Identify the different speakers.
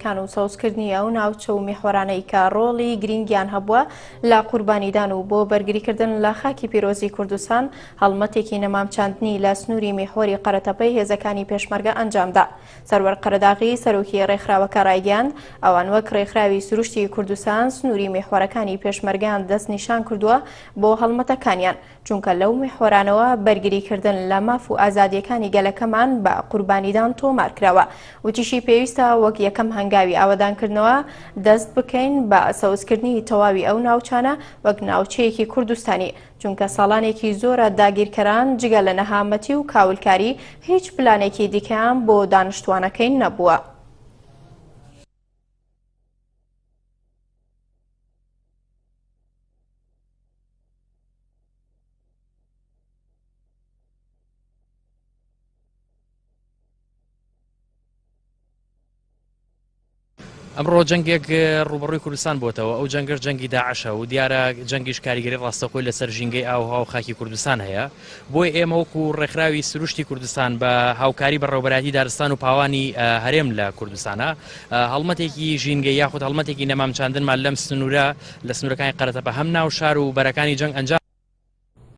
Speaker 1: کان و سەوزکردنی ئەو ناوچە و میحوەرانەی کە ڕۆڵی گرنگیان هەبووە لە قوربانیدان و بۆ بەرگریکردن لە خاکی پیرۆزی کوردستان هەڵمەتێکی نەمامچاندنی لە سنووری میحوەری قەرەتەپەی هێزەکانی پێشمەرگە ئەنجامدا. سەروەر قەرەداغی سەرۆکی ڕێکخراوەکە ڕایگەاند ئەوان وەک ڕێکخراوی سروشتی کوردستان سنووری میحوەرەکانی پێشمەرگەیان دەست نیشان کردووە بۆ هەڵمەتەکانیان، چونکە لەو میحوەرانەوە بەرگریکردن لە ماف و ئازادیەکانی گەلەکەمان بە قوربانیدان تۆمار کراوە. وتیشی پێویستە وەک یەکەم هەنگاوی ئاوەدانکردنەوە دەست بکەین بە سەوزکردنی تەواوی ئەو ناوچانە وەک ناوچەیەکی کوردستانی، چونکە ساڵانێکی زۆرە داگیرکەران جگە لە نەهامەتی و کاولکاری هیچ پلانێکی دیکەیان بۆ دانیشتوانەکەی نەبووە.
Speaker 2: ئەمڕۆ جەنگێک ڕوبەڕووی کوردستان بۆتەوە. ئەو جەنگەر جەنگی داعشە و دیارە جەنگیش کاریگەری ڕاستەخۆی لەسەر ژینگەی ئاوها و خاکی کوردستان هەیە. بۆی ئێمە وەکو ڕێکخراوی سروشتی کوردستان بە هاوکاری بە ڕێوەبەرەتی دارستان و پاوانی هەرێم لە کوردستانە هەڵمەتێکی ژینگەی یاخود هەڵمەتێکی نەمامچاندنمان لەم سنوورە لە سنوورەکانی قەرەتەپە هەم ناو شار و بەرەکانی جەنگ ئەنجام